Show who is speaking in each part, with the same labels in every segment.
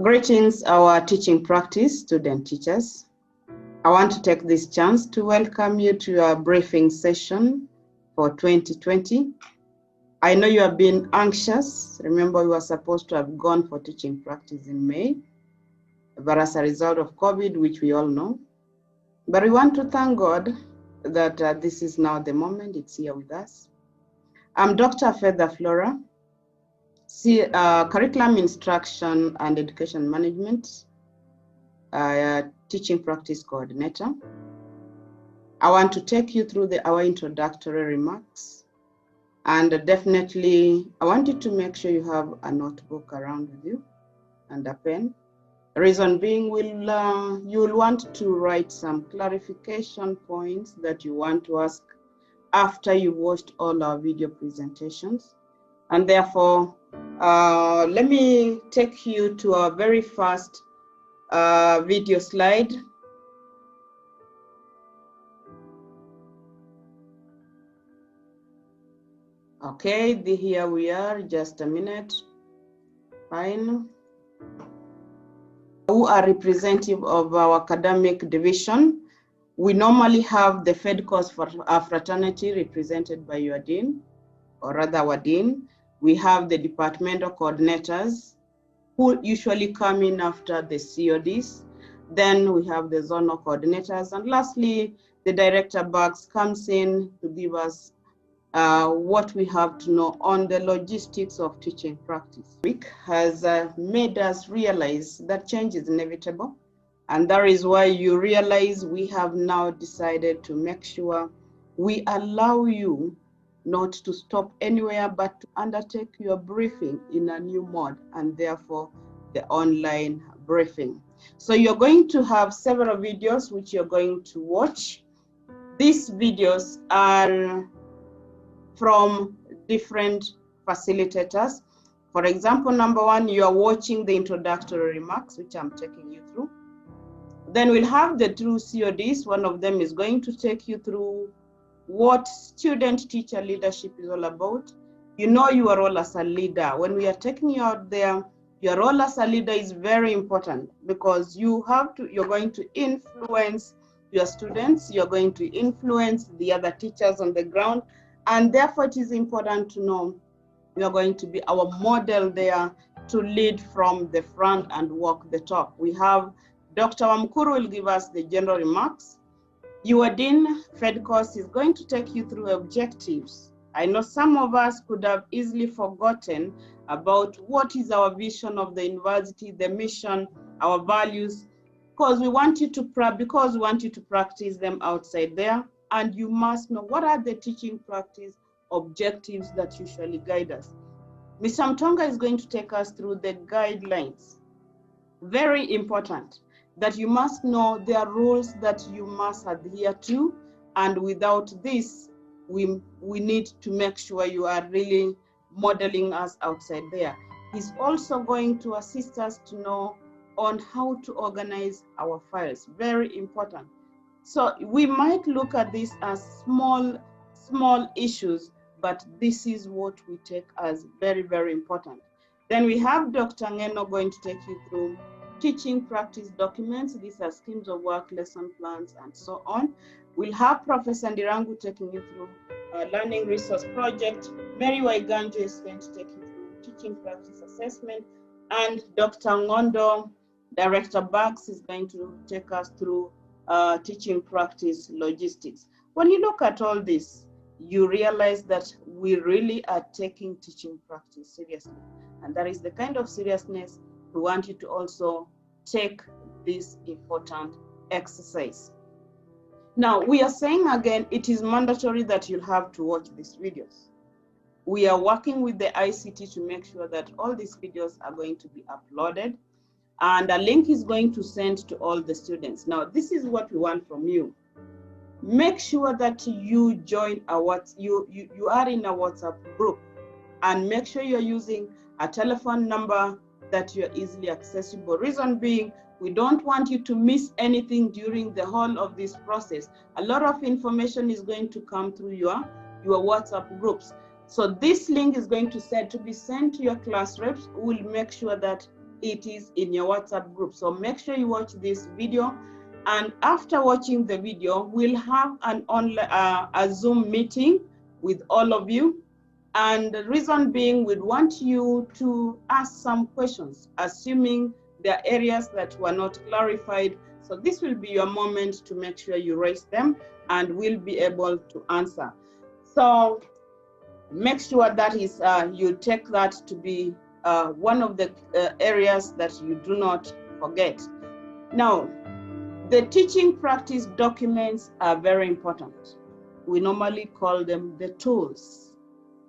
Speaker 1: Greetings, our teaching practice student teachers. I want to take this chance to welcome you to our briefing session for 2020. I know you have been anxious. Remember, we were supposed to have gone for teaching practice in May, but as a result of COVID, which we all know. But we want to thank God that this is now the moment, it's here with us. I'm Dr. Feather Flora, Curriculum Instruction and Education Management, Teaching Practice Coordinator. I want to take you through our introductory remarks, and definitely I want you to make sure you have a notebook around with you and a pen. The reason being, you will want to write some clarification points that you want to ask after you watched all our video presentations. And therefore, let me take you to our very first video slide. Okay, here we are, just a minute. Fine. Who are representative of our academic division? We normally have the Fed course for our fraternity represented by your dean, or rather our dean. We have the departmental coordinators who usually come in after the CODs. Then we have the zonal coordinators. And lastly, the director Bugs comes in to give us what we have to know on the logistics of teaching practice. Week has made us realize that change is inevitable. And that is why you realize we have now decided to make sure we allow you not to stop anywhere, but to undertake your briefing in a new mode, and therefore the online briefing. So you're going to have several videos which you're going to watch. These videos are from different facilitators. For example, number one, you are watching the introductory remarks, which I'm taking you through. Then we'll have the two CODs. One of them is going to take you through what student-teacher leadership is all about. You know your role as a leader. When we are taking you out there, your role as a leader is very important because you're going to influence your students, you're going to influence the other teachers on the ground, and therefore it is important to know you're going to be our model there to lead from the front and walk the talk. We have Dr. Wamkuru will give us the general remarks. Your Dean Fed course is going to take you through objectives. I know some of us could have easily forgotten about what is our vision of the university, the mission, our values, because we want you to practice them outside there, and you must know what are the teaching practice objectives that usually guide us. Ms. Mtonga is going to take us through the guidelines. Very important that you must know there are rules that you must adhere to, and without this, we need to make sure you are really modeling us outside there. He's also going to assist us to know on how to organize our files. Very important. So we might look at this as small issues, but this is what we take as very, very important. Then we have Dr. Ngeno going to take you through teaching practice documents. These are schemes of work, lesson plans, and so on. We'll have Professor Ndirangu taking you through a learning resource project. Mary Waiganjo is going to take you through teaching practice assessment. And Dr. Ngondo, Director Bugs, is going to take us through teaching practice logistics. When you look at all this, you realize that we really are taking teaching practice seriously. And that is the kind of seriousness we want you to also take this important exercise. Now, we are saying again, it is mandatory that you'll have to watch these videos. We are working with the ICT to make sure that all these videos are going to be uploaded, and a link is going to send to all the students. Now, this is what we want from you. Make sure that you join you are in a WhatsApp group, and make sure you're using a telephone number that you're easily accessible. Reason being, we don't want you to miss anything during the whole of this process. A lot of information is going to come through your WhatsApp groups. So this link is going to be sent to your class reps, who will make sure that it is in your WhatsApp group. So make sure you watch this video, and after watching the video, we'll have an online a Zoom meeting with all of you. And the reason being, we'd want you to ask some questions, assuming there are areas that were not clarified. So this will be your moment to make sure you raise them, and we'll be able to answer. So make sure that is you take that to be one of the areas that you do not forget. Now, the teaching practice documents are very important. We normally call them the tools.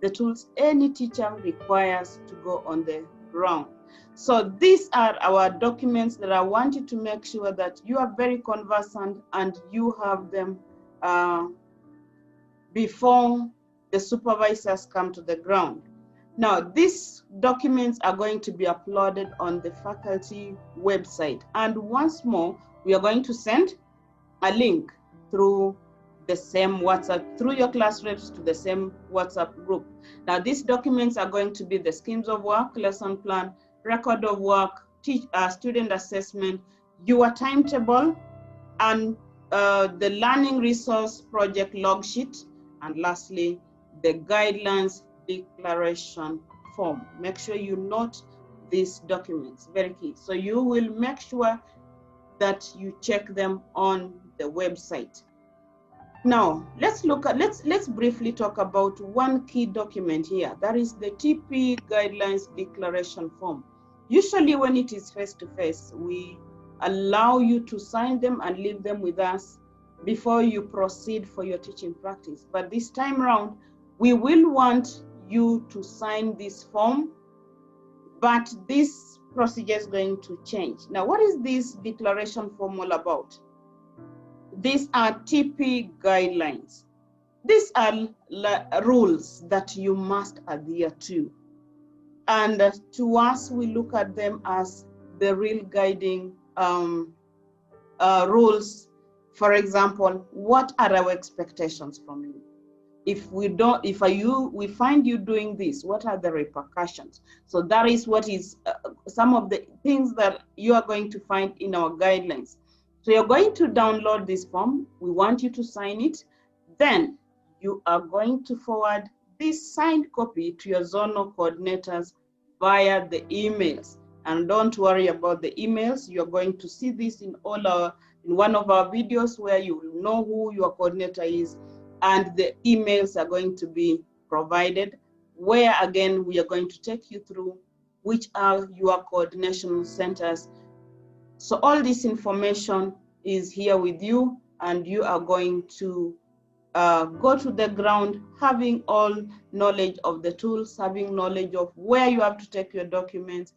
Speaker 1: The tools any teacher requires to go on the ground. So these are our documents that I want you to make sure that you are very conversant and you have them before the supervisors come to the ground. Now, these documents are going to be uploaded on the faculty website. And once more, we are going to send a link through the same WhatsApp, through your class reps to the same WhatsApp group. Now, these documents are going to be the schemes of work, lesson plan, record of work, student assessment, your timetable, and the learning resource project log sheet, and lastly, the guidelines declaration form. Make sure you note these documents, very key. So you will make sure that you check them on the website. Now, let's briefly talk about one key document here. That is the TP guidelines declaration form. Usually when it is face-to-face, we allow you to sign them and leave them with us before you proceed for your teaching practice. But this time around, we will want you to sign this form, but this procedure is going to change. Now, what is this declaration form all about? These are TP guidelines. These are rules that you must adhere to. And to us, we look at them as the real guiding rules. For example, what are our expectations from you? If we find you doing this, what are the repercussions? So that is what is some of the things that you are going to find in our guidelines. So you're going to download this form. We want you to sign it. Then you are going to forward this signed copy to your zonal coordinators via the emails. And don't worry about the emails. You're going to see this in one of our videos where you will know who your coordinator is, and the emails are going to be provided, where again we are going to take you through which are your coordination centers. So all this information is here with you, and you are going to go to the ground having all knowledge of the tools, having knowledge of where you have to take your documents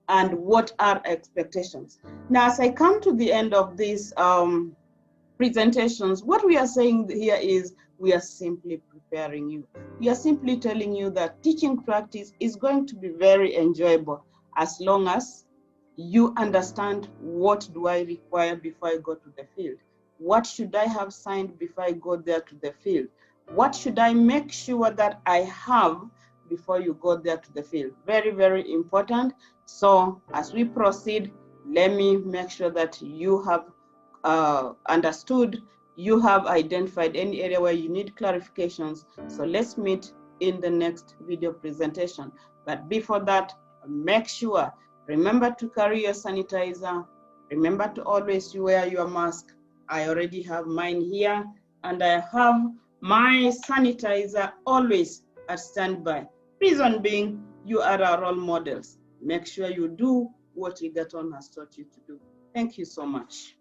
Speaker 1: and what are expectations. Now, as I come to the end of these presentations, what we are saying here is we are simply preparing you. We are simply telling you that teaching practice is going to be very enjoyable as long as you understand what do I require before I go to the field. What should I have signed before I go there to the field? What should I make sure that I have before you go there to the field? Very, very important. So as we proceed, let me make sure that you have understood, you have identified any area where you need clarifications. So let's meet in the next video presentation. But before that, make sure, remember to carry your sanitizer. Remember to always wear your mask. I already have mine here, and I have my sanitizer always at standby. Reason being, you are our role models. Make sure you do what Egerton has taught you to do. Thank you so much.